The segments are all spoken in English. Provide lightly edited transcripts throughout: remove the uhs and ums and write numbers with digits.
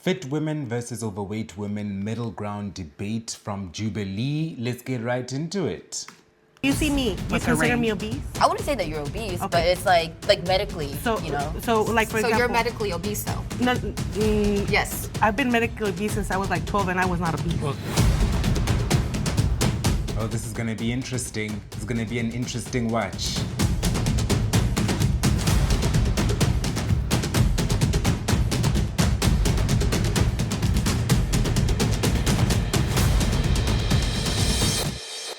Fit women versus overweight women, middle ground debate from Jubilee. Let's get right into it. You see me, you consider me obese? I wouldn't say that you're obese, Okay. but it's like medically, you know. So like for So example. you're medically obese though? No, Yes. I've been medically obese since I was like 12 and I was not obese. Oh, this is gonna be interesting. This is gonna be an interesting watch.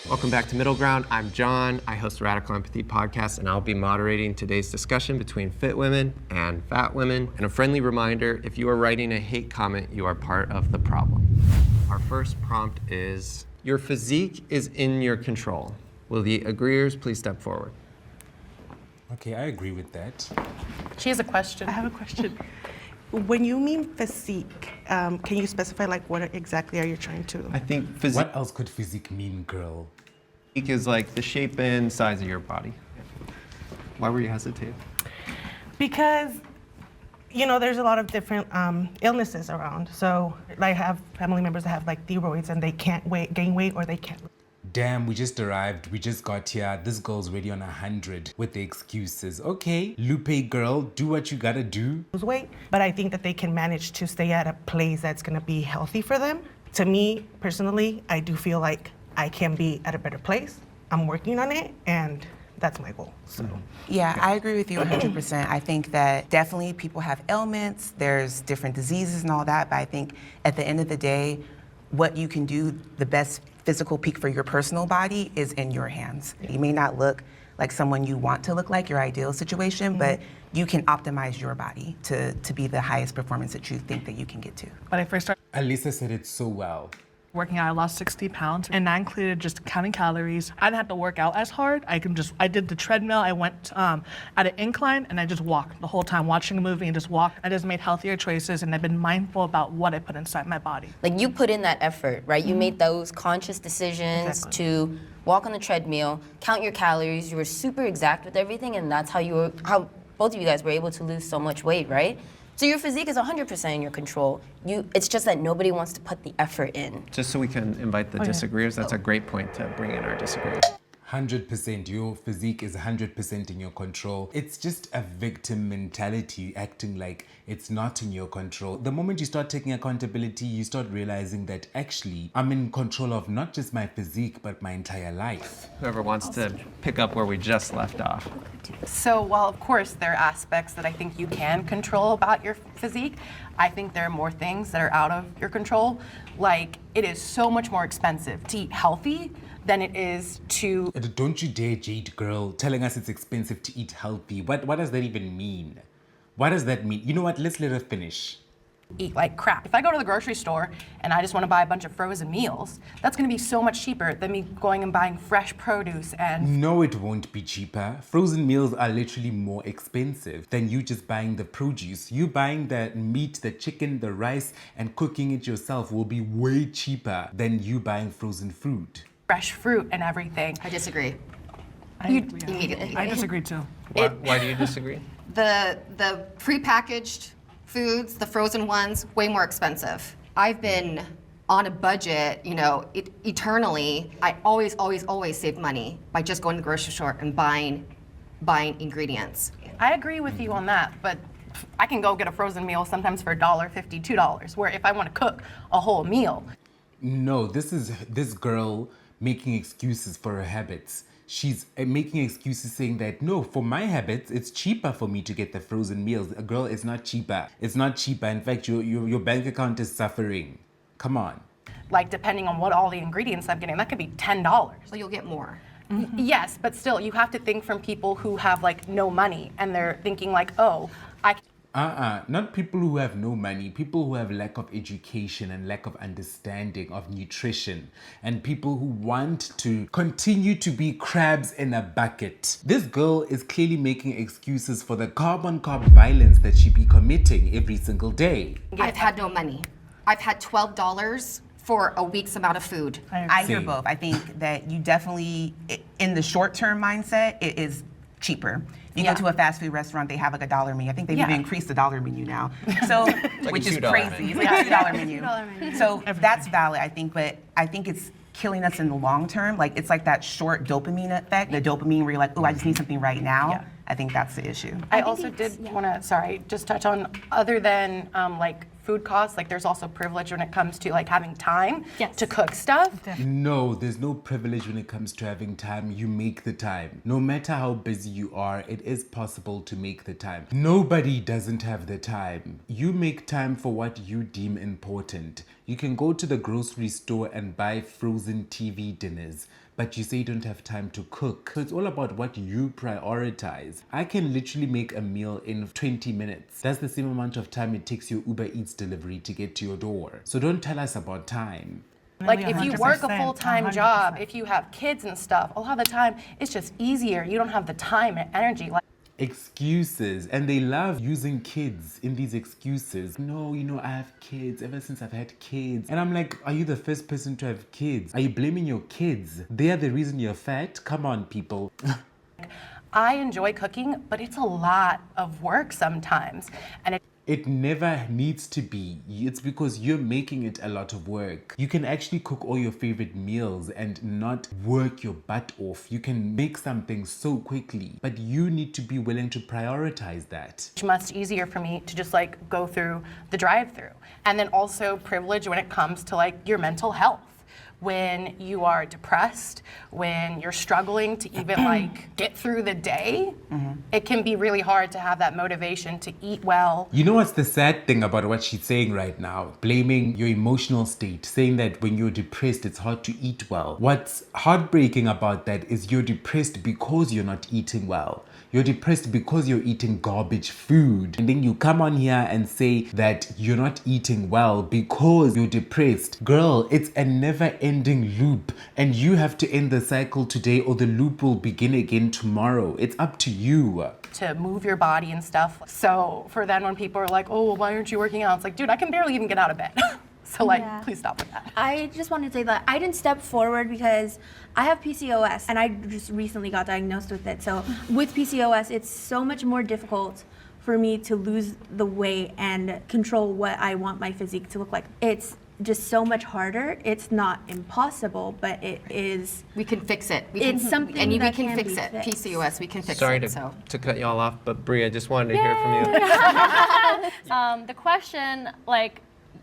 Welcome back to Middle Ground. I'm John. I host the Radical Empathy podcast, and I'll be moderating today's discussion between fit women and fat women. And a friendly reminder, if you are writing a hate comment, you are part of the problem. Our first prompt is, your physique is in your control. Will the agreeers please step forward? Okay, I agree with that. She has a question. I have a question. When you mean physique, can you specify like what exactly are you trying to? I think physique What else could physique mean, girl? is like the shape and size of your body. Why were you hesitating? Because, you know, there's a lot of different illnesses around. So I have family members that have like thyroids and they can't gain weight or they can't. Damn, we just arrived. We just got here. This girl's already on 100 with the excuses. Okay, Lupe girl, do what you gotta do. Lose weight, but I think that they can manage to stay at a place that's gonna be healthy for them. To me, personally, I do feel like I can be at a better place. I'm working on it, and that's my goal, so. Yeah, I agree with you 100%. I think that definitely people have ailments, there's different diseases and all that, but I think at the end of the day, what you can do, the best physical peak for your personal body is in your hands. You may not look like someone you want to look like, your ideal situation, but you can optimize your body to be the highest performance that you think that you can get to. When I first started Alisa said it so well. working out, I lost 60 pounds, and that included just counting calories. I didn't have to work out as hard. I did the treadmill. I went at an incline, and I just walked the whole time, watching a movie and just walked. I just made healthier choices, and I've been mindful about what I put inside my body. Like you put in that effort, right? You made those conscious decisions to walk on the treadmill, count your calories. You were super exact with everything, and that's how both of you guys were able to lose so much weight, right? So your physique is 100% in your control. It's just that nobody wants to put the effort in. Just so we can invite the disagreeers, that's a great point to bring in our disagreeers. 100%. Your physique is 100% in your control. It's just a victim mentality, acting like it's not in your control. The moment you start taking accountability, you start realizing that actually I'm in control of not just my physique, but my entire life. Whoever wants to pick up where we just left off. So while of course there are aspects that I think you can control about your physique, I think there are more things that are out of your control. Like it is so much more expensive to eat healthy than it is to... Don't you dare, Jade girl, telling us it's expensive to eat healthy. What does that even mean? What does that mean? You know what, let's let her finish. eat like crap. If I go to the grocery store and I just want to buy a bunch of frozen meals, that's going to be so much cheaper than me going and buying fresh produce and... No, it won't be cheaper. Frozen meals are literally more expensive than you just buying the produce. You buying the meat, the chicken, the rice, and cooking it yourself will be way cheaper than you buying frozen fruit. fresh fruit and everything. I disagree. Immediately. I disagree too. Why do you disagree? The prepackaged foods, the frozen ones, way more expensive. I've been on a budget, you know, eternally. I always save money by just going to the grocery store and buying ingredients. I agree with you on that, but I can go get a frozen meal sometimes for $1.50, $2, where if I want to cook a whole meal. No, this is this girl making excuses for her habits. She's making excuses saying that, no, for my habits, it's cheaper for me to get the frozen meals. A girl, it's not cheaper. It's not cheaper. In fact, your bank account is suffering. Come on. Like, depending on what all the ingredients I'm getting, that could be $10. So you'll get more. Mm-hmm. Yes, but still, you have to think from people who have, like, no money, and they're thinking, like, oh, Not people who have no money, people who have lack of education and lack of understanding of nutrition, and people who want to continue to be crabs in a bucket. This girl is clearly making excuses for the carb-on-carb violence that she be committing every single day. I've had no money. I've had $12 for a week's amount of food. I hear Same. both. I think that you definitely, in the short-term mindset, it is cheaper. You go to a fast food restaurant, they have like a $1 menu. I think they've even increased the $1 menu now. So, like which a is $2 crazy. menu. It's like a $2 menu. $2 menu. So that's valid, I think, but I think it's killing us in the long term. Like it's like that short dopamine effect, the dopamine where you're like, oh, I just need something right now. Yeah. I think that's the issue. I also did want to, just touch on, other than like food costs, like there's also privilege when it comes to like having time to cook stuff. No, there's no privilege when it comes to having time. You make the time. No matter how busy you are, it is possible to make the time. Nobody doesn't have the time. You make time for what you deem important. You can go to the grocery store and buy frozen TV dinners, but you say you don't have time to cook. So it's all about what you prioritize. I can literally make a meal in 20 minutes. That's the same amount of time it takes your Uber Eats delivery to get to your door. So don't tell us about time. Like if you work a 100%, full-time job, if you have kids and stuff, a lot of the time it's just easier. You don't have the time and energy. Like, Excuses, and they love using kids in these excuses. No, I have kids ever since I've had kids. And I'm like, are you the first person to have kids? Are you blaming your kids? They are the reason you're fat? Come on, people. I enjoy cooking, but it's a lot of work sometimes. And It never needs to be. It's because you're making it a lot of work. You can actually cook all your favorite meals and not work your butt off. You can make something so quickly, but you need to be willing to prioritize that. it's much easier for me to just like go through the drive-through. And then also privilege when it comes to like your mental health. When you are depressed, when you're struggling to even like get through the day, it can be really hard to have that motivation to eat well. You know what's the sad thing about what she's saying right now? Blaming your emotional state, saying that when you're depressed, it's hard to eat well. What's heartbreaking about that is you're depressed because you're not eating well. You're depressed because you're eating garbage food. And then you come on here and say that you're not eating well because you're depressed. Girl, it's a never-ending loop. And you have to end the cycle today or the loop will begin again tomorrow. It's up to you. To move your body and stuff. So for then when people are like, oh, well, why aren't you working out? It's like, dude, I can barely even get out of bed. So like, please stop with that. I just wanted to say that I didn't step forward because I have PCOS and I just recently got diagnosed with it. So with PCOS, it's so much more difficult for me to lose the weight and control what I want my physique to look like. It's just so much harder. It's not impossible, but it is. We can fix it. It's something and we that can can fix be it. fixed. PCOS, we can fix Sorry it. to cut y'all off, but Bria, I just wanted to hear from you. The question, like,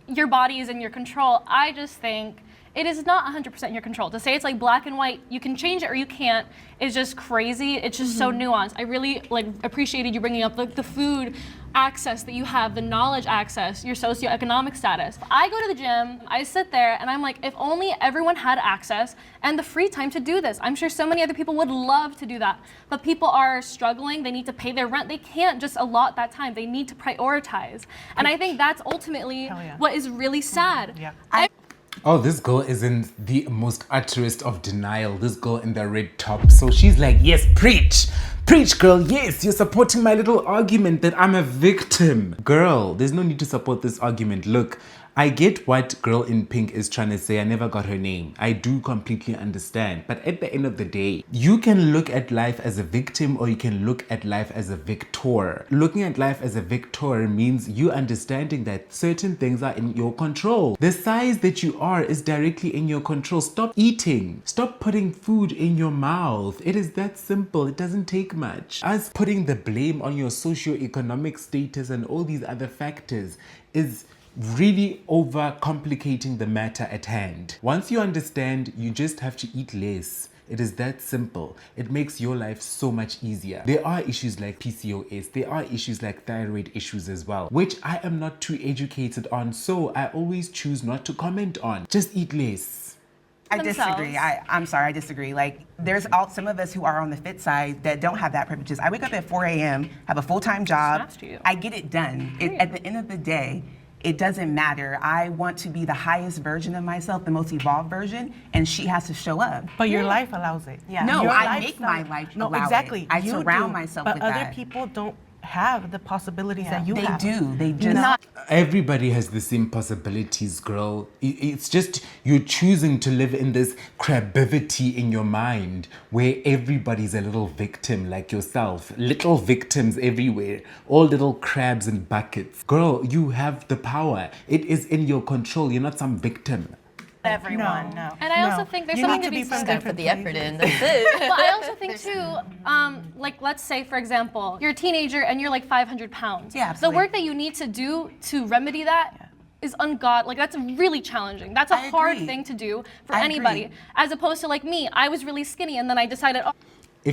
your body is in your control, I just think it is not 100% in your control. To say it's like black and white, you can change it or you can't, is just crazy. It's just so nuanced. I really appreciated you bringing up the food access that you have, the knowledge access, your socioeconomic status. I go to the gym, I sit there, and I'm like, if only everyone had access and the free time to do this. I'm sure so many other people would love to do that, but people are struggling. They need to pay their rent. They can't just allot that time. They need to prioritize. And I think that's ultimately what is really sad. Oh, this girl is in the most utterest of denial. This girl in the red top. So she's like, yes, preach. Preach, girl. Yes, you're supporting my little argument that I'm a victim. Girl, there's no need to support this argument. Look, I get what girl in pink is trying to say. I never got her name. I do completely understand. But at the end of the day, you can look at life as a victim or you can look at life as a victor. Looking at life as a victor means you understanding that certain things are in your control. The size that you are is directly in your control. Stop eating. Stop putting food in your mouth. It is that simple. It doesn't take much. Us putting the blame on your socioeconomic status and all these other factors is really overcomplicating the matter at hand. Once you understand, you just have to eat less. It is that simple. It makes your life so much easier. There are issues like PCOS. There are issues like thyroid issues as well, which I am not too educated on, so I always choose not to comment on. Just eat less. I disagree. I'm sorry, I disagree. Like, there's some of us who are on the fit side that don't have that privileges. I wake up at 4 a.m., have a full-time job. I get it done. At the end of the day, it doesn't matter. I want to be the highest version of myself, the most evolved version, and she has to show up. But your life allows it. No, I make my life allow exactly. it. I You surround do, myself but with other that. people don't have the possibilities that you They have. do. They just Everybody has the same possibilities, girl. It's just you're choosing to live in this crabivity in your mind where everybody's a little victim like yourself. Little victims everywhere. All little crabs in buckets. Girl, you have the power. It is in your control. You're not some victim. Everyone, no. And I also think there's You something need to be from said. Gotta put the effort in. That's it. But I also think too, like let's say for example, you're a teenager and you're like 500 pounds. Yeah, The absolutely. work that you need to do to remedy that is ungod. Like that's really challenging. That's a I hard agree. thing to do for I anybody. agree. As opposed to like me, I was really skinny and then I decided, oh,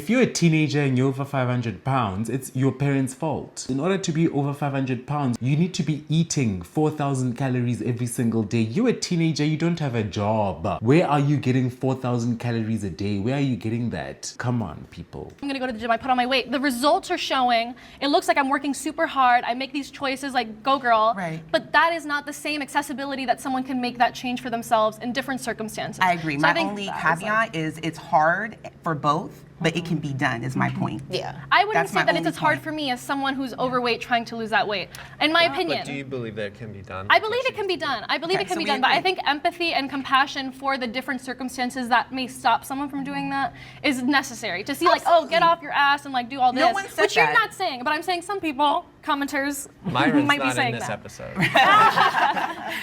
If you're a teenager and you're over 500 pounds, it's your parents' fault. In order to be over 500 pounds, you need to be eating 4,000 calories every single day. You're a teenager, you don't have a job. Where are you getting 4,000 calories a day? Where are you getting that? Come on, people. I'm gonna go to the gym, I put on my weight. The results are showing. It looks like I'm working super hard. I make these choices like go girl. Right. But that is not the same accessibility that someone can make that change for themselves in different circumstances. I agree. So I My think only that is, like, caveat is it's hard for both, but it can be done, is my point. Yeah. I wouldn't That's say my that it's only as hard point. for me as someone who's overweight trying to lose that weight. In my opinion. But do you believe that it can be done? I believe it can be done. I believe Okay, it can so be we done, but I agree. think empathy and compassion for the different circumstances that may stop someone from doing that is necessary. To see like, oh, get Absolutely. off your ass and like do all this, No one said which you're that. not saying, but I'm saying some people, commenters, Myron's might be not saying in this that. episode.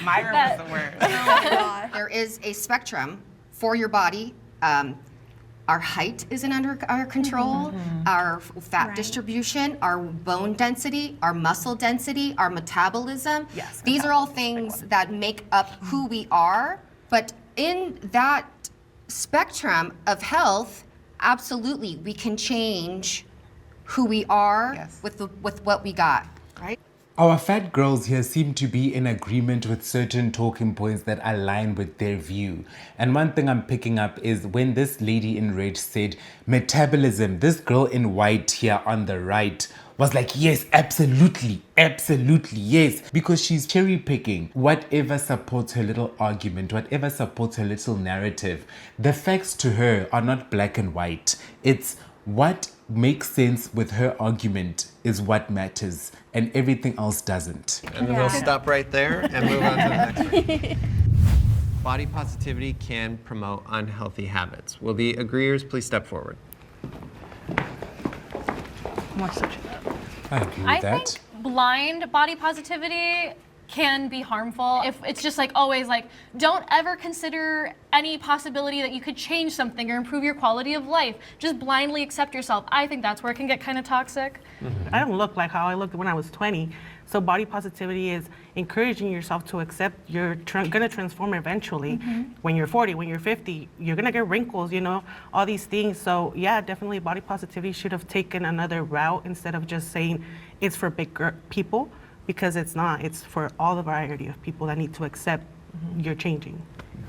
Myra was the word. There is a spectrum for your body. Our height isn't under our control, our fat distribution, our bone density, our muscle density, our metabolism. Yes, These are all things that make up who we are. But in that spectrum of health, absolutely, we can change who we are Yes. with what we got, right? Our fat girls here seem to be in agreement with certain talking points that align with their view. And one thing I'm picking up is when this lady in red said metabolism, this girl in white here on the right was like, yes, absolutely, absolutely, yes. Because she's cherry picking whatever supports her little argument, whatever supports her little narrative. The facts to her are not black and white. It's what makes sense with her argument is what matters, and everything else doesn't. And then we'll stop right there and move on to the next one. Body positivity can promote unhealthy habits. Will the agreeers please step forward? I agree with I that. think blind body positivity can be harmful if it's just like always like don't ever consider any possibility that you could change something or improve your quality of life. Just blindly accept yourself. I think that's where it can get kind of toxic. I don't look like how I looked when I was 20. So body positivity is encouraging yourself to accept you're gonna transform eventually. When you're 40, when you're 50, you're gonna get wrinkles, you know, all these things. So yeah, definitely body positivity should have taken another route instead of just saying it's for big people, because it's not. It's for all the variety of people that need to accept you're changing.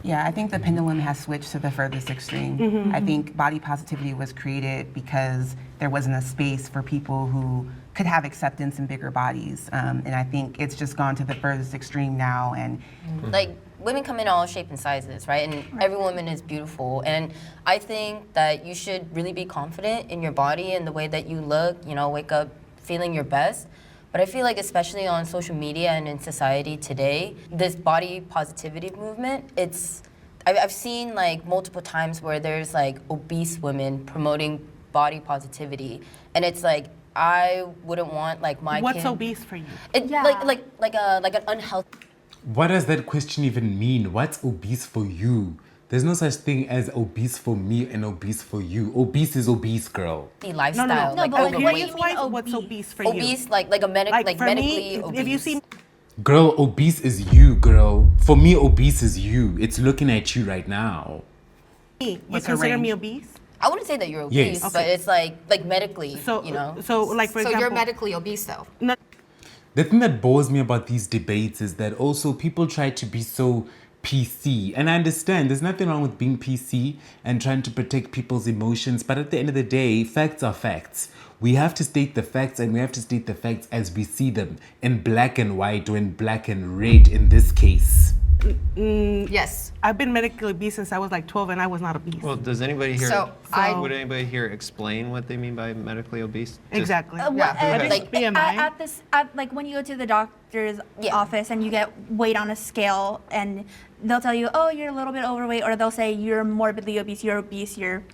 Yeah, I think the pendulum has switched to the furthest extreme. I think body positivity was created because there wasn't a space for people who could have acceptance in bigger bodies. And I think it's just gone to the furthest extreme now. And Like women come in all shapes and sizes, right? And every woman is beautiful. And I think that you should really be confident in your body and the way that you look, you know, wake up feeling your best. But I feel like especially on social media and in society today, this body positivity movement, I've seen like multiple times where there's like obese women promoting body positivity. And it's like, I wouldn't want like my What's kid. obese for you? Like an unhealthy What does that question even mean? What's obese for you? There's no such thing as obese for me and obese for you. Obese is obese, girl. lifestyle. No, Like but what do you Appearance mean wise, what's obese for you? obese, like a like for medically me, obese. if you see Girl, obese is you, girl. For me, obese is you. It's looking at you right now. me, you What's her consider me range? obese? I wouldn't say that you're obese, Yes. but it's like medically, So, you know. so like for So example, you're medically obese though. The thing that bores me about these debates is that also people try to be so PC. And I understand there's nothing wrong with being PC and trying to protect people's emotions. But at the end of the day, facts are facts. We have to state the facts, and we have to state the facts as we see them in black and white or in black and red in this case. Yes. I've been medically obese since I was like 12, and I was not obese. Well, does anybody here? So would anybody here explain what they mean by medically obese? Just- Exactly. Like, Like when you go to the doctor's office and you get weighed on a scale, and they'll tell you, oh, you're a little bit overweight, or they'll say you're morbidly obese, you're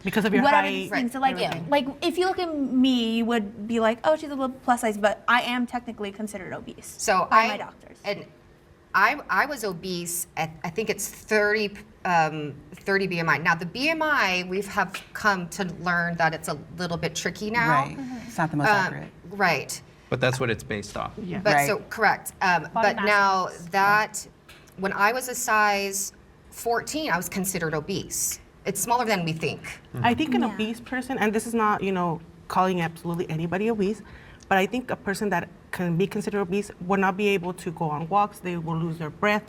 Because of your whatever height, these things. So like, everything. like if you look at me, you would be like, oh, she's a little plus size, but I am technically considered obese So by my doctors. And I was obese at, I think it's 30 BMI. Now the BMI, have come to learn that it's a little bit tricky now. Right. It's not the most accurate. Right. But that's what it's based off. Yeah. But Right. so correct. But mass now that when I was a size 14, I was considered obese. It's smaller than we think. I think an obese person, and this is not, calling absolutely anybody obese, but I think a person that can be considered obese will not be able to go on walks. They will lose their breath.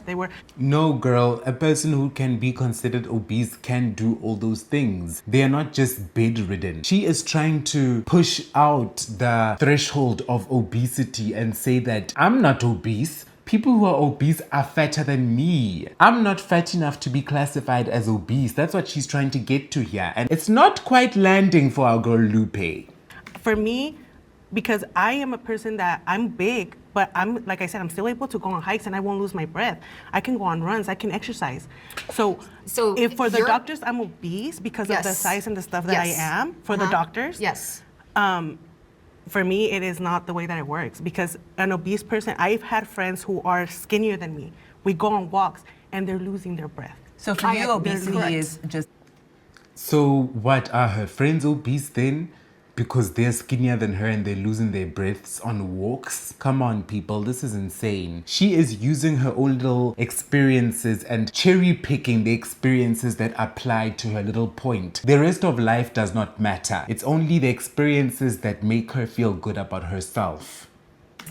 No, girl, a person who can be considered obese can do all those things. They are not just bedridden. She is trying to push out the threshold of obesity and say that I'm not obese. People who are obese are fatter than me. I'm not fat enough to be classified as obese. That's what she's trying to get to here. And it's not quite landing for our girl Lupe. For me, because I am a person that I'm big, but I'm, like I said, I'm still able to go on hikes and I won't lose my breath. I can go on runs, I can exercise. So if for the doctors I'm obese because of the size and the stuff that I am, for the doctors, Yes. for me, it is not the way that it works, because an obese person, I've had friends who are skinnier than me. We go on walks and they're losing their breath. So for you, obesity is just. So what, are her friends obese then? Because they're skinnier than her and they're losing their breaths on walks? Come on, people, this is insane. She is using her own little experiences and cherry picking the experiences that apply to her little point. The rest of life does not matter. It's only the experiences that make her feel good about herself.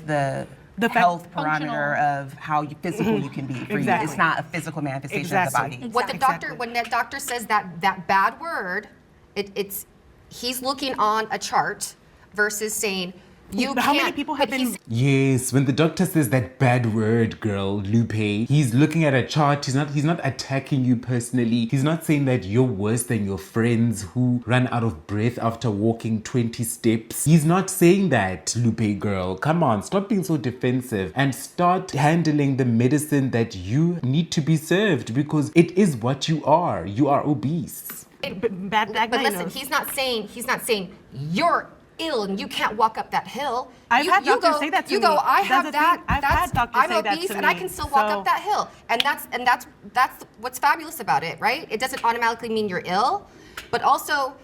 The health parameter of how physical you can be for you. It's not a physical manifestation of the body. What the doctor, when that doctor says that bad word, it's he's looking on a chart versus saying you But can't. how many people have but been? he's- Yes, when the doctor says that bad word, girl, Lupe, he's looking at a chart. He's not attacking you personally. He's not saying that you're worse than your friends who run out of breath after walking 20 steps. He's not saying that, Lupe girl. Come on, stop being so defensive and start handling the medicine that you need to be served, because it is what you are. You are obese. Bad But listen, diagnosis. he's not saying you're ill and you can't walk up that hill. I've you, had you doctors go, say that to you me. go, I That's have the that. thing. I've that's, had doctors I'm say that obese to and I me. can still walk So- up that hill. And that's what's fabulous about it, right? It doesn't automatically mean you're ill, but also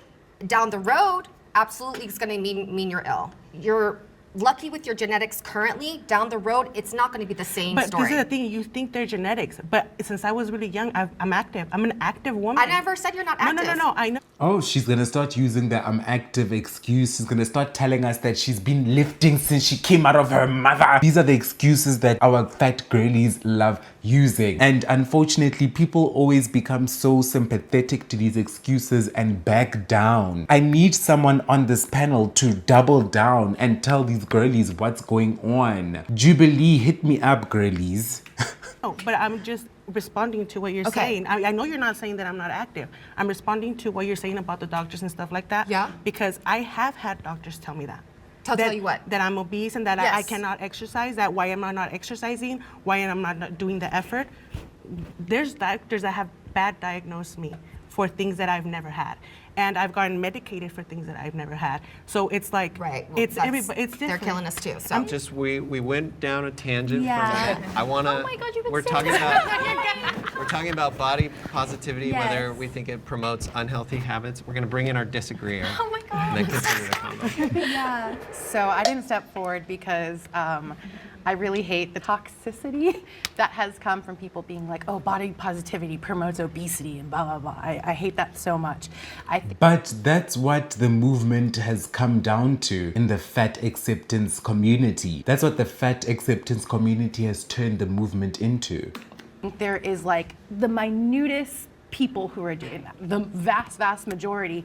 down the road, absolutely it's gonna mean you're ill. You're lucky with your genetics currently. Down the road, it's not gonna be the same But story. this is the thing, you think they're genetics, but since I was really young, I'm active. I'm an active woman. I never said you're not active. No, I know. Oh, she's gonna start using the I'm active excuse. She's gonna start telling us that she's been lifting since she came out of her mother. These are the excuses that our fat girlies love using. And unfortunately, people always become so sympathetic to these excuses and back down. I need someone on this panel to double down and tell these girlies what's going on. Jubilee, hit me up, girlies. Oh, but I'm just responding to what you're saying. I know you're not saying that I'm not active. I'm responding to what you're saying about the doctors and stuff like that. Yeah. Because I have had doctors tell me that. Tell you what? That I'm obese and that Yes. I cannot exercise, that why am I not exercising, why am I not doing the effort. There's doctors that have bad diagnosed me for things that I've never had. And I've gotten medicated for things that I've never had. So it's like, Right. Well, it's everybody, it's different. They're killing us too. So Just we went down a tangent Yeah. from that. I wanna. Oh my God, you've been we're saying talking that. about we're talking about body positivity, Yes. whether we think it promotes unhealthy habits. We're gonna bring in our disagreeer. Oh my God. And then continue the combo. Yeah. So I didn't step forward because I really hate the toxicity that has come from people being like, oh, body positivity promotes obesity and blah, blah, blah. I hate that so much. But that's what the movement has come down to in the fat acceptance community. That's what the fat acceptance community has turned the movement into. There is like the minutest people who are doing that. The vast, vast majority,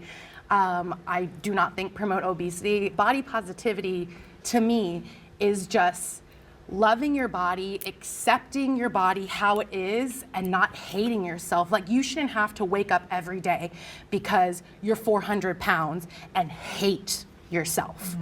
I do not think promote obesity. Body positivity, to me, is just loving your body, accepting your body how it is, and not hating yourself. Like, you shouldn't have to wake up every day because you're 400 pounds and hate yourself.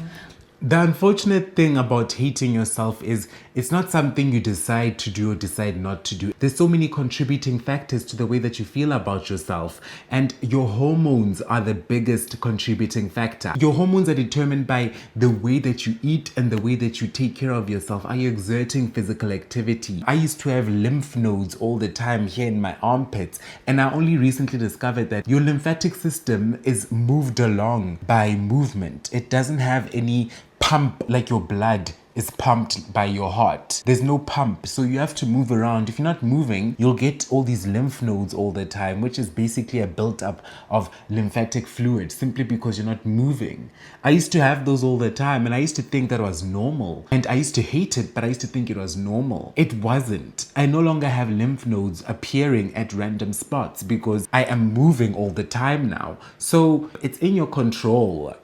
The unfortunate thing about hating yourself is it's not something you decide to do or decide not to do. There's so many contributing factors to the way that you feel about yourself, and your hormones are the biggest contributing factor. Your hormones are determined by the way that you eat and the way that you take care of yourself. Are you exerting physical activity? I used to have lymph nodes all the time here in my armpits, and I only recently discovered that your lymphatic system is moved along by movement. It doesn't have any pump like your blood is pumped by your heart. There's no pump, so you have to move around. If you're not moving, you'll get all these lymph nodes all the time, which is basically a build-up of lymphatic fluid simply because you're not moving. I used to have those all the time, and I used to think that was normal. And I used to hate it, but I used to think it was normal. It wasn't. I no longer have lymph nodes appearing at random spots because I am moving all the time now. So it's in your control.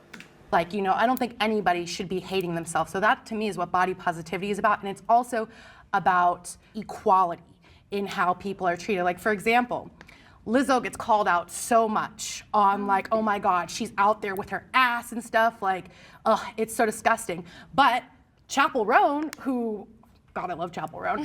Like, you know, I don't think anybody should be hating themselves. So that to me is what body positivity is about. And it's also about equality in how people are treated. Like, for example, Lizzo gets called out so much on like, oh my God, she's out there with her ass and stuff. Like, ugh, it's so disgusting. But Chapel Roan, who, God, I love Chapel Roan,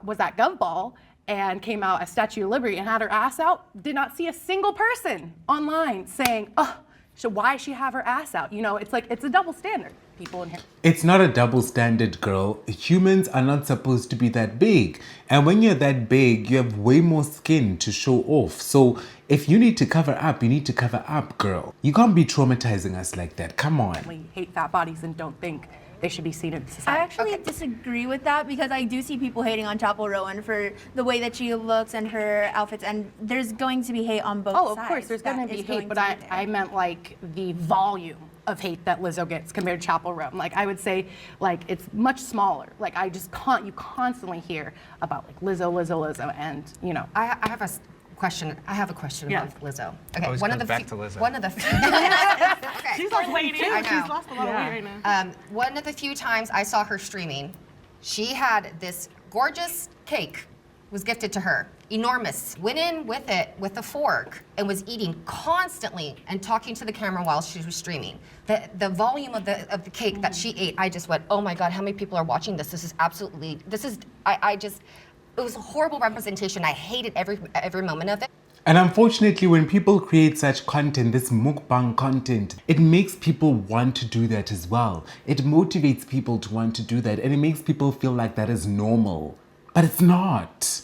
was at Gov Ball and came out as Statue of Liberty and had her ass out, did not see a single person online saying, oh, so why she have her ass out? You know, it's like, it's a double standard, people in here. It's not a double standard, girl. Humans are not supposed to be that big. And when you're that big, you have way more skin to show off. So if you need to cover up, you need to cover up, girl. You can't be traumatizing us like that. Come on. We hate fat bodies and don't think they should be seen in society. I actually disagree with that because I do see people hating on Chapel Rowan for the way that she looks and her outfits, and there's going to be hate on both sides. Oh, of course, there's going to be hate, but I meant like the volume of hate that Lizzo gets compared to Chapel Rowan. Like, I would say, like, it's much smaller. Like, I just you constantly hear about like Lizzo, and you know. I have a question. I have a question Yeah. about Lizzo. Okay, Always comes back to Lizzo. One of the few. Okay. She's lost weight too. I know. She's lost a lot of weight right now. One of the few times I saw her streaming, she had this gorgeous cake was gifted to her, enormous. Went in with it with a fork and was eating constantly and talking to the camera while she was streaming. The volume of the cake that she ate, I just went, oh my God, how many people are watching this? This is absolutely. It was a horrible representation. I hated every moment of it. And unfortunately, when people create such content, this mukbang content, it makes people want to do that as well. It motivates people to want to do that, and it makes people feel like that is normal. But it's not.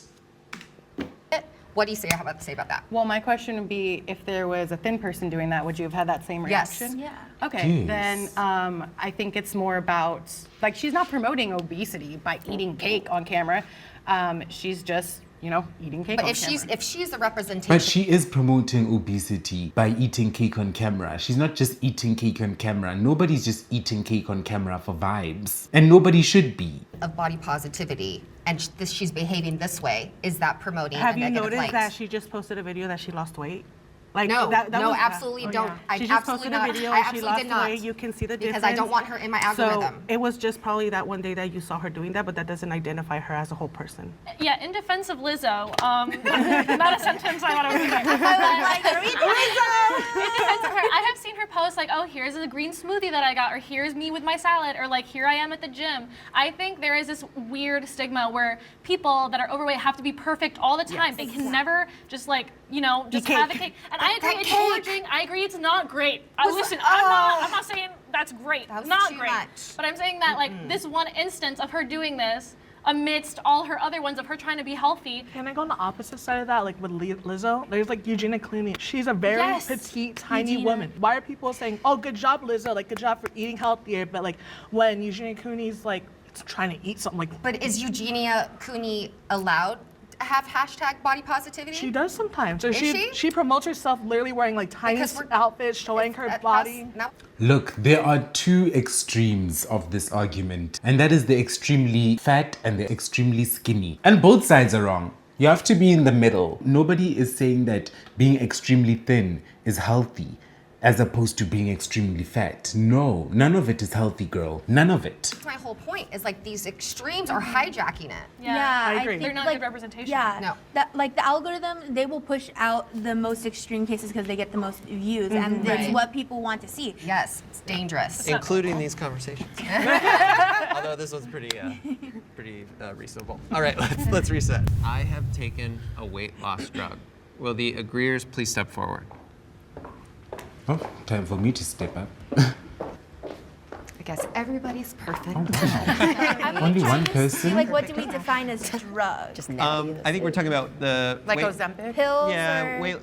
What do you have to say about that? Well, my question would be, if there was a thin person doing that, would you have had that same Yes. reaction? Yeah. Okay, Yes. then I think it's more about, like, she's not promoting obesity by eating cake on camera. She's just, you know, eating cake But on if camera. she's the representation. But she is promoting obesity by eating cake on camera. She's not just eating cake on camera. Nobody's just eating cake on camera for vibes. And nobody should be. Of body positivity, and she's behaving this way, is that promoting Have a you negative noticed light? that she just posted a video that she lost weight? Like No, that no, was, absolutely don't. I She just absolutely posted not. a video. I She absolutely lost did not. weight. You can see the difference. Because I don't want her in my algorithm. So it was just probably that one day that you saw her doing that, but that doesn't identify her as a whole person. Yeah, in defense of Lizzo, not a sentence I want to repeat. In defense of her, I have seen her post like, oh, here's a green smoothie that I got, or here's me with my salad, or like, here I am at the gym. I think there is this weird stigma where people that are overweight have to be perfect all the time. They can never just like, you know, just have a cake. And I agree, it's gorging. I agree, it's not great. Listen, I'm not saying that's great. That was not too great. much. But I'm saying that like this one instance of her doing this amidst all her other ones of her trying to be healthy. Can I go on the opposite side of that, like with Lizzo? There's like Eugenia Clooney. She's a very Yes, petite, tiny Eugenia. woman. Why are people saying, "Oh, good job, Lizzo"? Like, good job for eating healthier. But like when Eugenia Clooney's like trying to eat something, like But is Eugenia Cooney allowed to have hashtag body positivity? she does sometimes. So Is she? she promotes herself literally wearing like tiny Because we're- outfits, showing her That's- body. no. Look, there are two extremes of this argument, and that is the extremely fat and the extremely skinny. And both sides are wrong. You have to be in the middle. Nobody is saying that being extremely thin is healthy. as opposed to being extremely fat. No, none of it is healthy, girl. None of it. That's my whole point, is like these extremes are hijacking it. Yeah, I agree. think, They're not like, good representation. Yeah, No. that like the algorithm, they will push out the most extreme cases because they get the most views, and it's Right. what people want to see. Yes, it's dangerous. Including these conversations. Although this was pretty reasonable. All right, let's reset. I have taken a weight loss drug. Will the agreeers please step forward? Oh, time for me to step up. I guess everybody's perfect. I'm Only trying one to person? See, like, what do we define as drug? Just now. I think we're talking about the Like weight, Ozempic? Pills Yeah, or wait.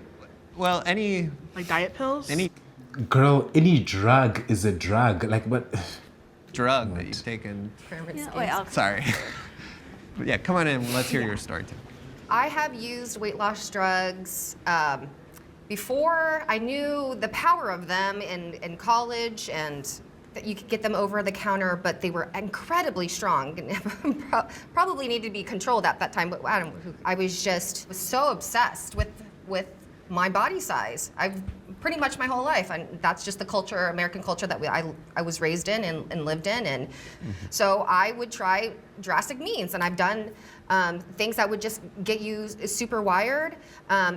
Well, any Like diet pills? Girl, any drug is a drug. Like what? drug that you've taken. Yeah, wait, I'll Sorry. But yeah, come on in. Let's hear your story too. I have used weight loss drugs before I knew the power of them in college, and that you could get them over the counter, but they were incredibly strong and probably needed to be controlled at that time. But I was just so obsessed with my body size. I've pretty much my whole life, and that's just the culture, American culture that I was raised in and lived in, and so I would try drastic means, and I've done things that would just get you super wired.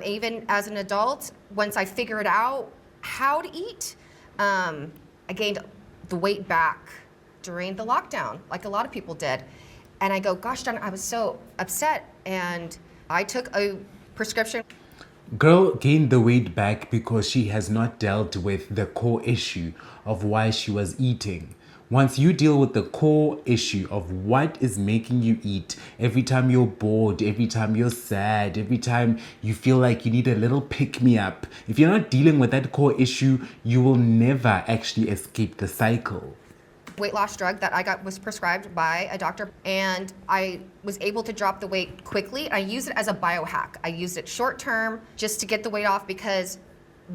Even as an adult, once I figured out how to eat, I gained the weight back during the lockdown, like a lot of people did, and I go, gosh darn, I was so upset, and I took a prescription. Girl gained the weight back because she has not dealt with the core issue of why she was eating. Once you deal with the core issue of what is making you eat, every time you're bored, every time you're sad, every time you feel like you need a little pick-me-up, if you're not dealing with that core issue, you will never actually escape the cycle. Weight loss drug that I was prescribed by a doctor, and I was able to drop the weight quickly. I use it as a biohack. I used it short term just to get the weight off, because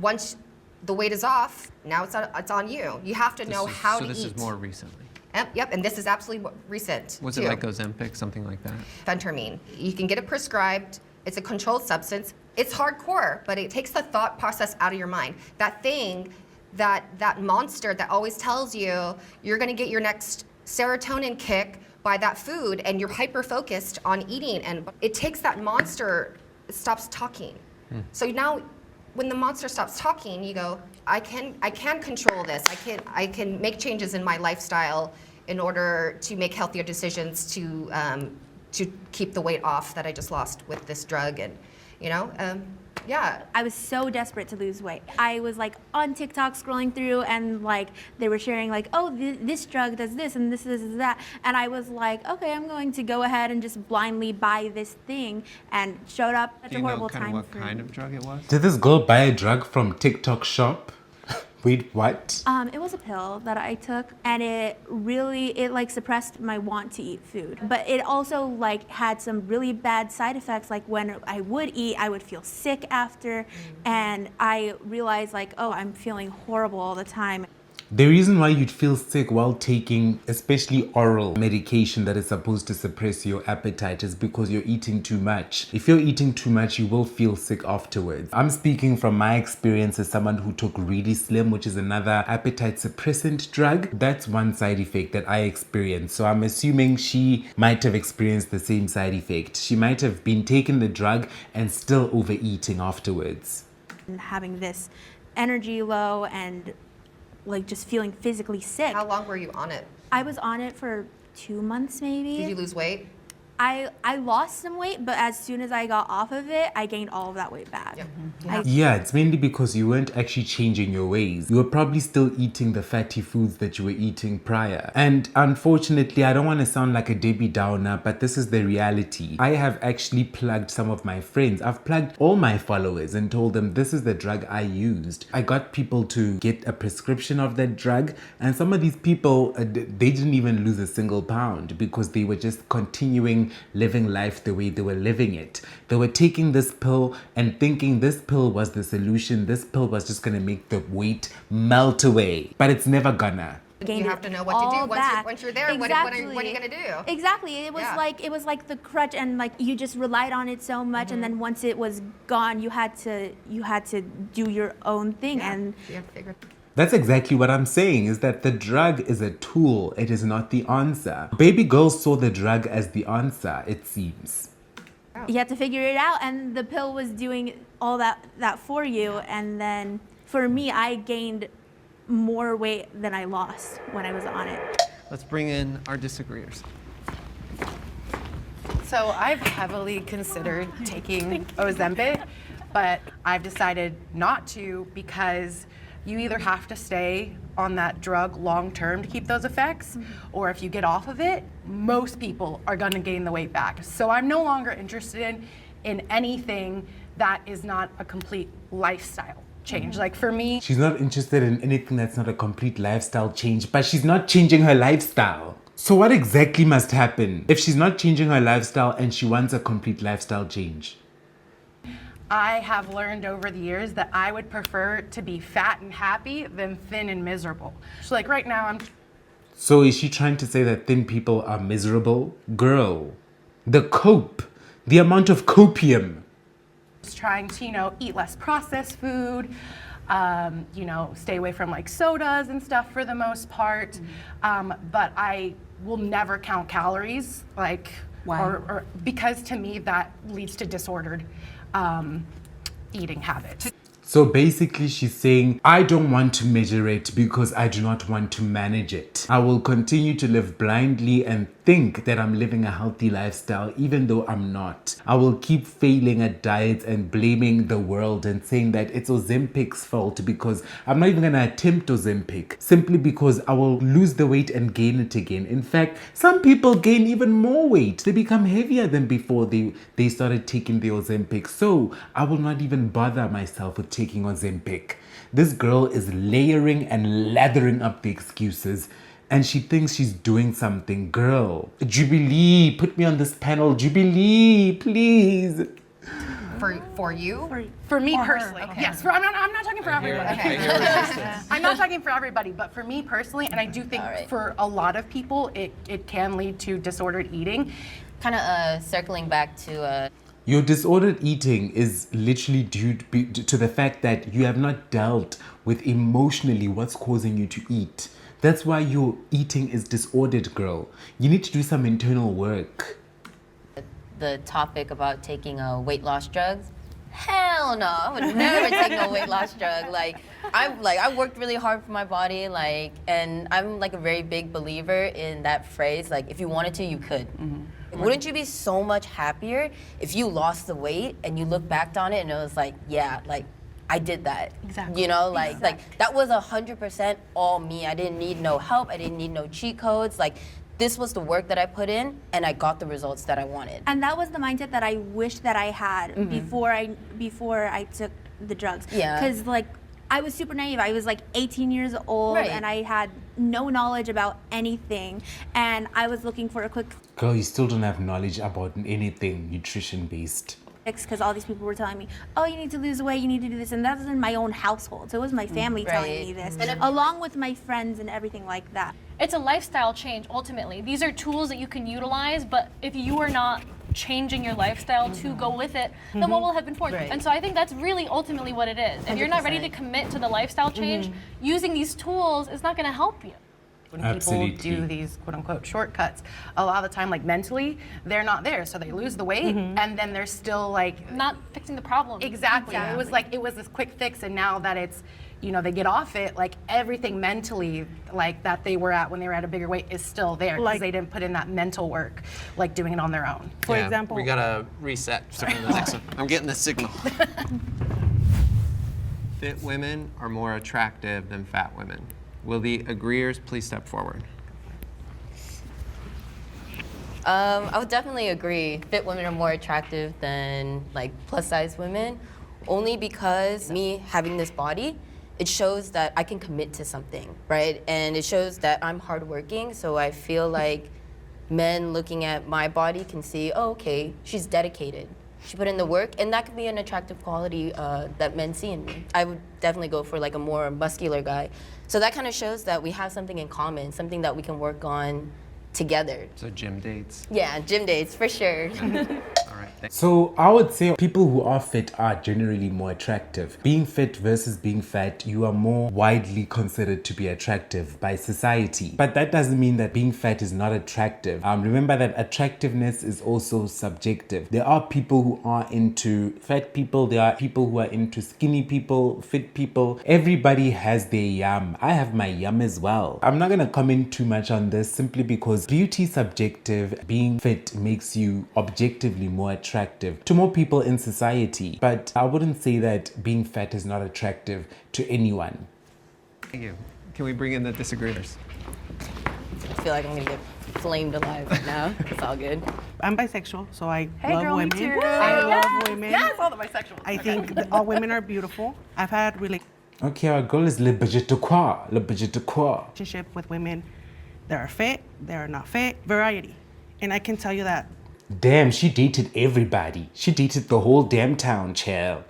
once the weight is off, now it's on you. You have to know how to eat. So this is more recently. Yep, and this is absolutely recent. Was too. it like Ozempic, something like that? Phentermine. You can get it prescribed. It's a controlled substance. It's hardcore, but it takes the thought process out of your mind. That thing, that monster that always tells you you're gonna get your next serotonin kick by that food, and you're hyper-focused on eating, and it takes that monster, it stops talking. So now, when the monster stops talking, you go, I can control this. I can make changes in my lifestyle in order to make healthier decisions to keep the weight off that I just lost with this drug, and yeah. I was so desperate to lose weight. I was like on TikTok scrolling through, and like they were sharing like, oh, this drug does this and this is that, and I was like, okay, I'm going to go ahead and just blindly buy this thing, and showed up at Do a you know horrible kind of time what for kind me. of drug it was? Did this girl buy a drug from TikTok shop? Wait, what? It was a pill that I took, and it like suppressed my want to eat food. But it also like had some really bad side effects. Like when I would eat, I would feel sick after, and I realized like, oh, I'm feeling horrible all the time. The reason why you'd feel sick while taking especially oral medication that is supposed to suppress your appetite is because you're eating too much. If you're eating too much, you will feel sick afterwards. I'm speaking from my experience as someone who took Really Slim, which is another appetite suppressant drug. That's one side effect that I experienced. So I'm assuming she might have experienced the same side effect. She might have been taking the drug and still overeating afterwards. And having this energy low and like just feeling physically sick. How long were you on it? I was on it for 2 months maybe. Did you lose weight? I lost some weight, but as soon as I got off of it, I gained all of that weight back. Yeah, it's mainly because you weren't actually changing your ways. You were probably still eating the fatty foods that you were eating prior. And unfortunately, I don't want to sound like a Debbie Downer, but this is the reality. I have actually plugged some of my friends. I've plugged all my followers and told them this is the drug I used. I got people to get a prescription of that drug, and some of these people, they didn't even lose a single pound because they were just continuing living life the way they were living it. They were taking this pill and thinking this pill was the solution. This pill was just gonna make the weight melt away, but it's never gonna. gained You have to know what to all do back. once you're there. What are you going to do? Exactly. It was Yeah. like the crutch, and like you just relied on it so much, and then once it was gone, you had to do your own thing. And You have to figure. That's exactly what I'm saying, is that the drug is a tool. It is not the answer. Baby girls saw the drug as the answer, it seems. you had to figure it out, and the pill was doing all that for you. And then for me, I gained more weight than I lost when I was on it. Let's bring in our disagreeers. So I've heavily considered taking Ozempic, but I've decided not to because you either have to stay on that drug long term to keep those effects, or if you get off of it, most people are going to gain the weight back. So I'm no longer interested in anything that is not a complete lifestyle change. Like for me, She's not interested in anything that's not a complete lifestyle change, but she's not changing her lifestyle. So what exactly must happen if she's not changing her lifestyle and she wants a complete lifestyle change? I have learned over the years that I would prefer to be fat and happy than thin and miserable. So like right now, I'm So is she trying to say that thin people are miserable? Girl, the cope, the amount of copium. just trying to, eat less processed food, stay away from like sodas and stuff for the most part. But I will never count calories, like, Why? or because to me that leads to disordered eating habits. So basically she's saying, I don't want to measure it because I do not want to manage it. I will continue to live blindly and think that I'm living a healthy lifestyle even though I'm not. I will keep failing at diets and blaming the world and saying that it's Ozempic's fault because I'm not even going to attempt Ozempic simply because I will lose the weight and gain it again. In fact, some people gain even more weight. They become heavier than before they started taking the Ozempic. So I will not even bother myself with taking Ozempic. This girl is layering and lathering up the excuses and she thinks she's doing something. Girl, Jubilee, put me on this panel. Jubilee, please. For you? For me personally, yes. I'm not talking for everybody. I'm not talking for everybody, but for me personally, and I do think for a lot of people, it can lead to disordered eating. Kind of circling back to Your disordered eating is literally due to the fact that you have not dealt with emotionally what's causing you to eat. That's why your eating is disordered, girl. You need to do some internal work. the topic about taking weight loss drugs. Hell no, I would never take no weight loss drug. I worked really hard for my body, and I'm like a very big believer in that phrase, like if you wanted to, you could. Mm-hmm. Wouldn't you be so much happier if you lost the weight and you look back on it and it was like, yeah, like I did that. Exactly. You know, like that was 100% all me. I didn't need no help. I didn't need no cheat codes. Like this was the work that I put in, and I got the results that I wanted. And that was the mindset that I wish that I had before I took the drugs. Yeah. Because I was super naive. I was 18 years old, Right. and I had no knowledge about anything. And I was looking for a quick Girl, you still don't have knowledge about anything nutrition-based. fix because all these people were telling me, oh, you need to lose weight, you need to do this. And that was in my own household. So it was my family telling Right. me this, along with my friends and everything like that. It's a lifestyle change ultimately. These are tools that you can utilize, but if you are not changing your lifestyle to go with it, then what will have been for you? Right. And so I think that's really ultimately what it is. If you're not ready to commit to the lifestyle change, using these tools is not going to help you. When Absolutely. people do these quote unquote shortcuts, a lot of the time, mentally, they're not there. So they lose the weight and then they're still Not fixing the problem. exactly. It was this quick fix, and now that it's, they get off it, everything mentally that they were at when they were at a bigger weight is still there because they didn't put in that mental work, doing it on their own. For example, we gotta reset. I'm getting the signal. Fit women are more attractive than fat women. Will the agreeers please step forward? I would definitely agree. Fit women are more attractive than plus size women, only because me having this body, it shows that I can commit to something, right? And it shows that I'm hardworking, so I feel like men looking at my body can see, oh, okay, she's dedicated. she put in the work, and that could be an attractive quality that men see in me. I would definitely go for like a more muscular guy. So that kind of shows that we have something in common, something that we can work on together. So gym dates. Yeah, gym dates for sure. All right. So I would say people who are fit are generally more attractive. Being fit versus being fat, you are more widely considered to be attractive by society. But that doesn't mean that being fat is not attractive. Remember that attractiveness is also subjective. There are people who are into fat people. There are people who are into skinny people, fit people. Everybody has their yum. I have my yum as well. I'm not going to comment too much on this simply because beauty is subjective. Being fit makes you objectively more attractive to more people in society. But I wouldn't say that being fat is not attractive to anyone. Thank you. Can we bring in the disagreeers? I feel like I'm gonna get flamed alive right now. It's all good. I'm bisexual, so I Hey, love girl, me women. too. I love women. Yes, all the bisexual. I think that all women are beautiful. I've had Okay, our goal is le budget de quoi? Le budget de quoi? relationship with women that are fit, that are not fit, variety. And I can tell you that Damn, she dated everybody. She dated the whole damn town, child.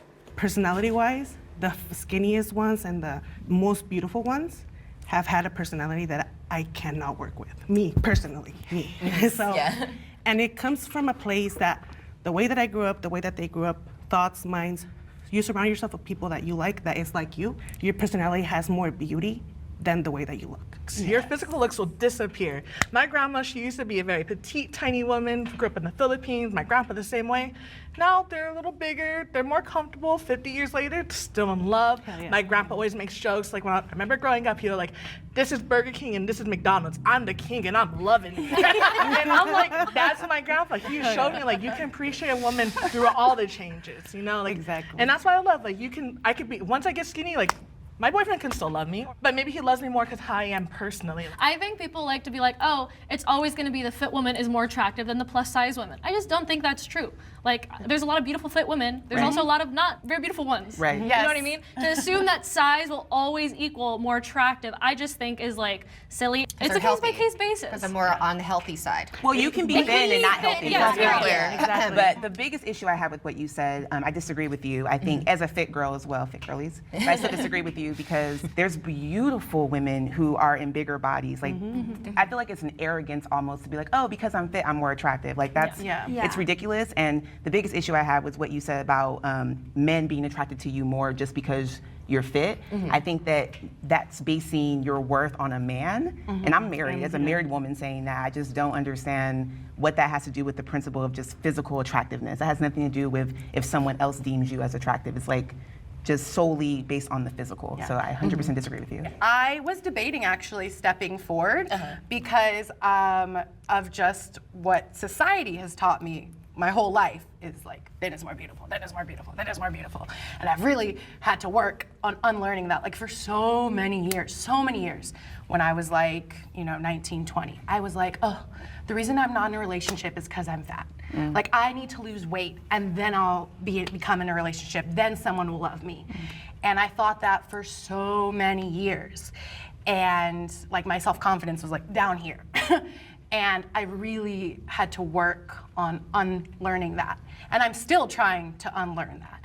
personality-wise, the skinniest ones and the most beautiful ones have had a personality that I cannot work with. Me, personally, me. So, Yeah. and it comes from a place that the way that I grew up, the way that they grew up, thoughts, minds, you surround yourself with people that you like, that is like you. Your personality has more beauty than the way that you look. Your physical looks will disappear. My grandma, she used to be a very petite, tiny woman, grew up in the Philippines. My grandpa the same way. Now they're a little bigger, they're more comfortable. 50 years later, still in love. Hell yeah. My grandpa always makes jokes. Like when I remember growing up, he was like, "This is Burger King and this is McDonald's. I'm the king and I'm loving it." And I'm like, that's my grandpa. He showed me like you can appreciate a woman through all the changes, you know? Like, Exactly. And that's why I love, like I could be, once I get skinny, like my boyfriend can still love me, but maybe he loves me more because how I am personally. I think people like to be like, oh, it's always going to be the fit woman is more attractive than the plus size woman. I just don't think that's true. Like, there's a lot of beautiful fit women. There's also a lot of not very beautiful ones. Right. You Yes. know what I mean? To assume that size will always equal more attractive, I just think is like silly. It's a case by case basis. Because I'm more on the healthy side. Well, you can be thin and not healthy. Yeah, Let's be yeah, clear. yeah, exactly. But the biggest issue I have with what you said, I disagree with you. I think as a fit girl as well, fit girlies, but I still disagree with you because there's beautiful women who are in bigger bodies. Like, I feel like it's an arrogance almost to be like, oh, because I'm fit, I'm more attractive. Like that's, Yeah. Yeah. it's ridiculous. And the biggest issue I have was what you said about men being attracted to you more just because you're fit. I think that that's basing your worth on a man. And I'm married, as a married woman saying that, I just don't understand what that has to do with the principle of just physical attractiveness. It has nothing to do with if someone else deems you as attractive. It's like just solely based on the physical. So I 100% disagree with you. I was debating actually stepping forward because of just what society has taught me my whole life is like, thin is more beautiful, thin is more beautiful, thin is more beautiful. And I've really had to work on unlearning that, like for so many years. When I was like, 19, 20, I was like, oh, the reason I'm not in a relationship is because I'm fat. Like I need to lose weight and then I'll become in a relationship, then someone will love me. And I thought that for so many years. And like my self-confidence was like down here. And I really had to work on unlearning that. And I'm still trying to unlearn that.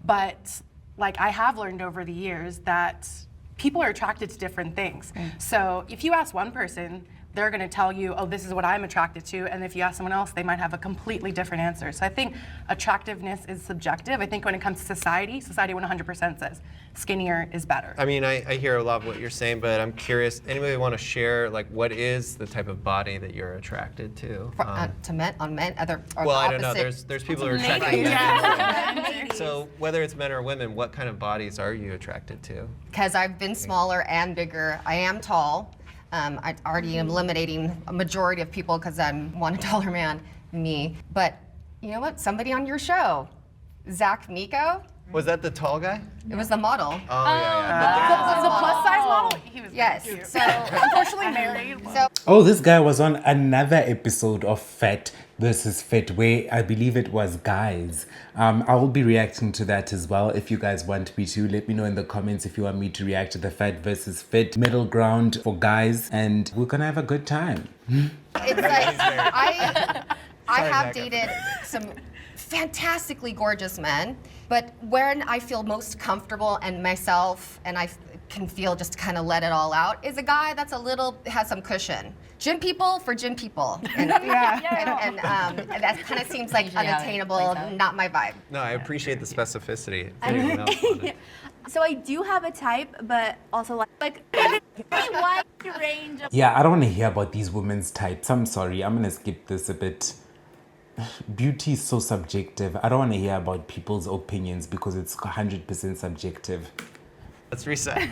But like I have learned over the years that people are attracted to different things. So if you ask one person, they're gonna tell you, oh, this is what I'm attracted to. And if you ask someone else, they might have a completely different answer. So I think attractiveness is subjective. I think when it comes to society 100% says skinnier is better. I mean, I hear a lot of what you're saying, but I'm curious, anybody want to share, like, what is the type of body that you're attracted to? To men, on men, other, or Well, the I don't know. opposite. There's people who are attracted to men. So whether it's men or women, what kind of bodies are you attracted to? Because I've been smaller and bigger. I am tall. I already am eliminating a majority of people because I'm one taller man than me. But you know what? Somebody on your show, Zach Miko, Was that the tall guy? it was the model. Oh, yeah. The plus size model, he was Yes. very cute. So Unfortunately married. So Oh, this guy was on another episode of Fat versus Fit where I believe it was guys. I will be reacting to that as well. If you guys want me to, let me know in the comments if you want me to react to the Fat versus Fit middle ground for guys, and we're gonna have a good time. it's like I have Zach. dated some fantastically gorgeous men. But when I feel most comfortable and myself, and I can feel just kind of let it all out, is a guy that's has some cushion. Gym people for gym people. And, and that kind of seems like unattainable, not my vibe. No, I appreciate the specificity. If anyone else wanted. So I do have a type, but also like wide range of Yeah, I don't want to hear about these women's types. I'm sorry. I'm going to skip this a bit. Beauty is so subjective. I don't want to hear about people's opinions because it's 100% subjective. Let's reset.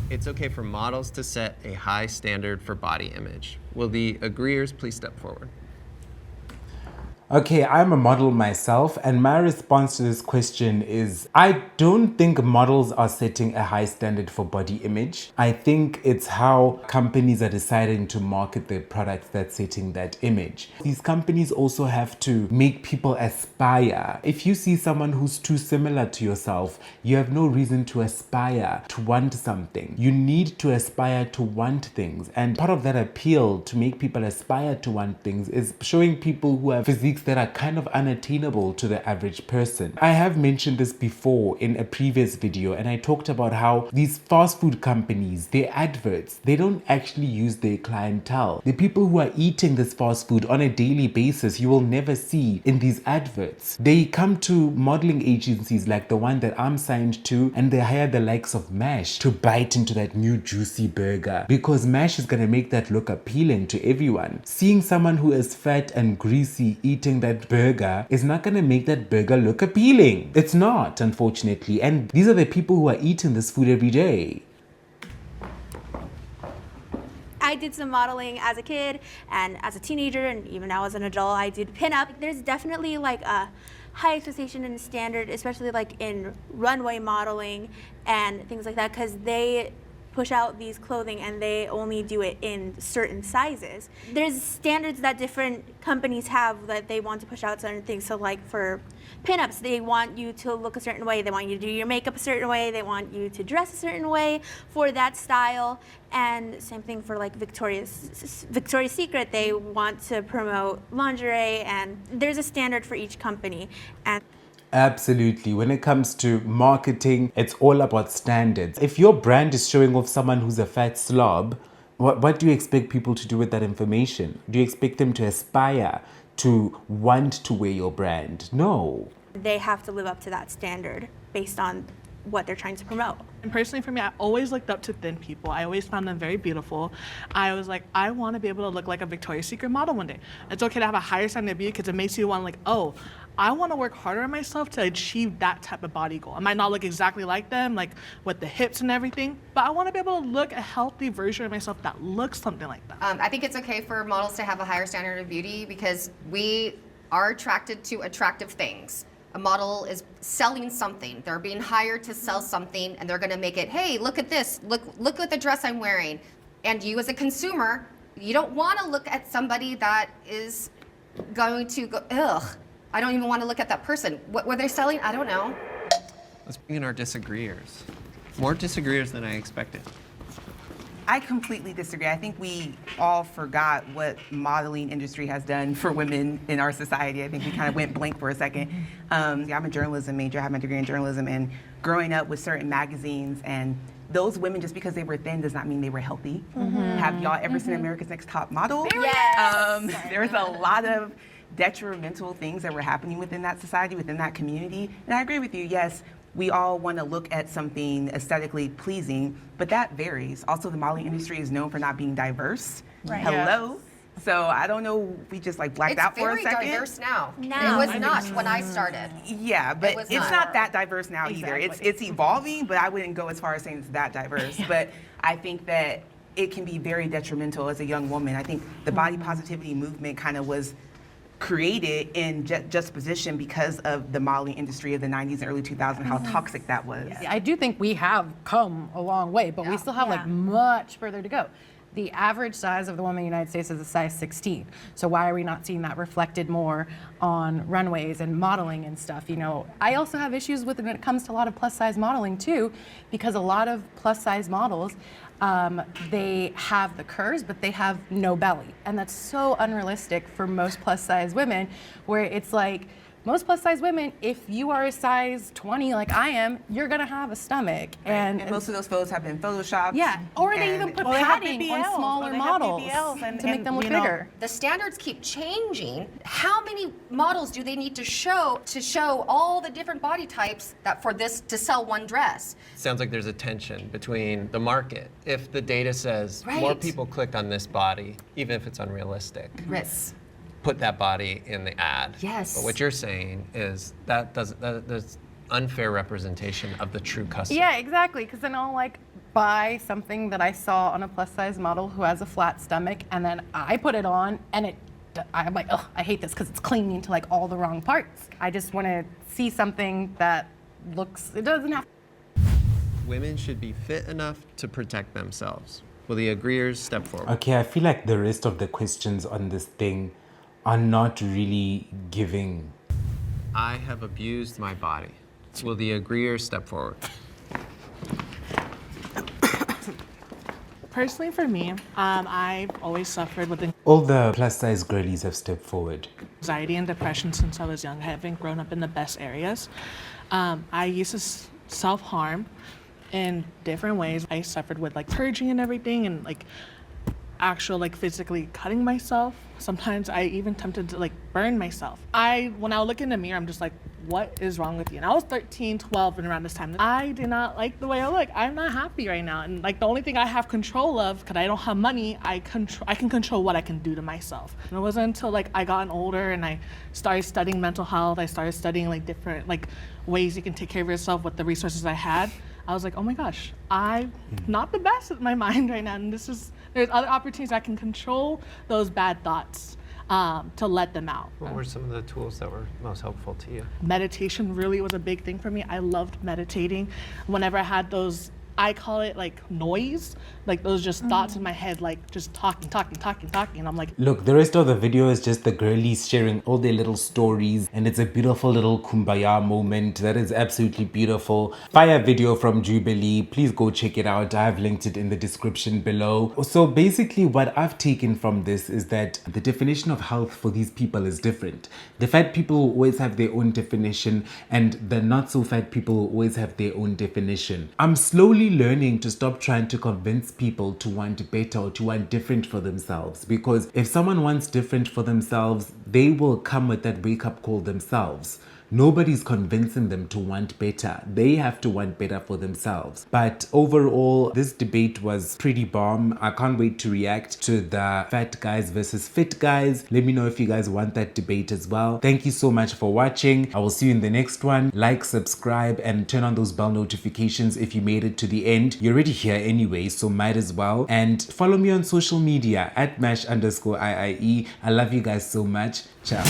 It's okay for models to set a high standard for body image. Will the agreeers please step forward? Okay, I'm a model myself, and my response to this question is I don't think models are setting a high standard for body image. I think it's how companies are deciding to market their products that's setting that image. These companies also have to make people aspire. If you see someone who's too similar to yourself, you have no reason to aspire to want something. You need to aspire to want things, and part of that appeal to make people aspire to want things is showing people who have physiques that are kind of unattainable to the average person. I have mentioned this before in a previous video, and I talked about how these fast food companies, their adverts, they don't actually use their clientele. The people who are eating this fast food on a daily basis, you will never see in these adverts. They come to modeling agencies like the one that I'm signed to, and they hire the likes of MASH to bite into that new juicy burger because MASH is going to make that look appealing to everyone. Seeing someone who is fat and greasy eating that burger is not going to make that burger look appealing. It's not, unfortunately. And these are the people who are eating this food every day. I did some modeling as a kid and as a teenager, and even now as an adult, I did pinup. There's definitely like a high expectation and standard, especially like in runway modeling and things like that, because they push out these clothing and they only do it in certain sizes. There's standards that different companies have that they want to push out certain things. So like for pinups, they want you to look a certain way, they want you to do your makeup a certain way, they want you to dress a certain way for that style. And same thing for like Victoria's Secret, they want to promote lingerie, and there's a standard for each company. And Absolutely. When it comes to marketing, it's all about standards. If your brand is showing off someone who's a fat slob, what do you expect people to do with that information? Do you expect them to aspire to want to wear your brand? No. they have to live up to that standard based on what they're trying to promote. And personally for me, I always looked up to thin people. I always found them very beautiful. I was like, I want to be able to look like a Victoria's Secret model one day. It's okay to have a higher standard of beauty because it makes you want like, oh, I want to work harder on myself to achieve that type of body goal. I might not look exactly like them, like with the hips and everything, but I want to be able to look a healthy version of myself that looks something like that. I think it's okay for models to have a higher standard of beauty because we are attracted to attractive things. A model is selling something. They're being hired to sell something, and they're going to make it, hey, look at this. Look at the dress I'm wearing. And you as a consumer, you don't want to look at somebody that is going to go, ugh, I don't even want to look at that person. What were they selling? I don't know. Let's bring in our disagreeers. More disagreeers than I expected. I completely disagree. I think we all forgot what modeling industry has done for women in our society. I think we kind of went blank for a second. I'm a journalism major. I have my degree in journalism, and growing up with certain magazines, and those women, just because they were thin does not mean they were healthy. Have y'all ever seen America's Next Top Model? Yes. There's a lot of detrimental things that were happening within that society, within that community. And I agree with you, yes, we all want to look at something aesthetically pleasing, but that varies. Also, the modeling industry is known for not being diverse. Right. Hello. So I don't know, we just like blacked out for a second. It's very diverse now. Now. It was not when I started. Yeah, but was it's not. not that diverse now either. It's evolving, but I wouldn't go as far as saying it's that diverse. But I think that it can be very detrimental as a young woman. I think the body positivity movement kind of was created in juxtaposition because of the modeling industry of the 90s and early 2000s, how toxic that was. I do think we have come a long way, but we still have like much further to go. The average size of the woman in the United States is a size 16. So why are we not seeing that reflected more on runways and modeling and stuff? You know, I also have issues with it when it comes to a lot of plus size modeling too, because a lot of plus size models, they have the curves, but they have no belly. And that's so unrealistic for most plus size women, where it's like, most plus size women, if you are a size 20 like I am, you're gonna have a stomach. And most of those photos have been photoshopped. Yeah, or they even put padding on smaller models and, to make them look you know, bigger. The standards keep changing. How many models do they need to show all the different body types that for this to sell one dress? Sounds like there's a tension between the market. If the data says more Right. people clicked on this body, even if it's unrealistic, Risks. put that body in the ad. Yes. But what you're saying is that's unfair representation of the true customer. Yeah, exactly, because then I'll like buy something that I saw on a plus size model who has a flat stomach, and then I put it on and I'm like, oh, I hate this because it's clinging to like all the wrong parts. I just want to see something that looks, it doesn't have. Women should be fit enough to protect themselves. Will the agreeers step forward? Okay, I feel like the rest of the questions on this thing are not really giving. I have abused my body. Will the agreeers step forward? Personally, for me, I've always suffered with All the plus size girlies have stepped forward. anxiety and depression since I was young. I haven't grown up in the best areas. I used to self-harm in different ways. I suffered with like purging and everything, and like actual like physically cutting myself. Sometimes I even tempted to like burn myself. When I look in the mirror, I'm just like, what is wrong with you? And I was 13, 12, and around this time, I did not like the way I look. I'm not happy right now. And like the only thing I have control of, because I don't have money, I can control what I can do to myself. And it wasn't until like I got older and I started studying mental health, I started studying like different like ways you can take care of yourself with the resources I had. I was like, oh my gosh, I'm not the best at my mind right now. And there's other opportunities I can control those bad thoughts to let them out. What were some of the tools that were most helpful to you? Meditation really was a big thing for me. I loved meditating. Whenever I had those, I call it like noise, like those just thoughts in my head, like just talking. And I'm like, Look, the rest of the video is just the girlies sharing all their little stories, and it's a beautiful little kumbaya moment that is absolutely beautiful. Fire video from Jubilee. Please go check it out. I've linked it in the description below. So basically what I've taken from this is that the definition of health for these people is different. The fat people always have their own definition, and the not so fat people always have their own definition. I'm slowly learning to stop trying to convince people to want better or to want different for themselves, because if someone wants different for themselves, they will come with that wake-up call themselves. Nobody's convincing them to want better. They have to want better for themselves. But overall, this debate was pretty bomb. I can't wait to react to the fat guys versus fit guys. Let me know if you guys want that debate as well. Thank you so much for watching. I will see you in the next one. Like, subscribe, and turn on those bell notifications if you made it to the end. You're already here anyway, so might as well. And follow me on social media at @mash_IIE. I love you guys so much. Ciao.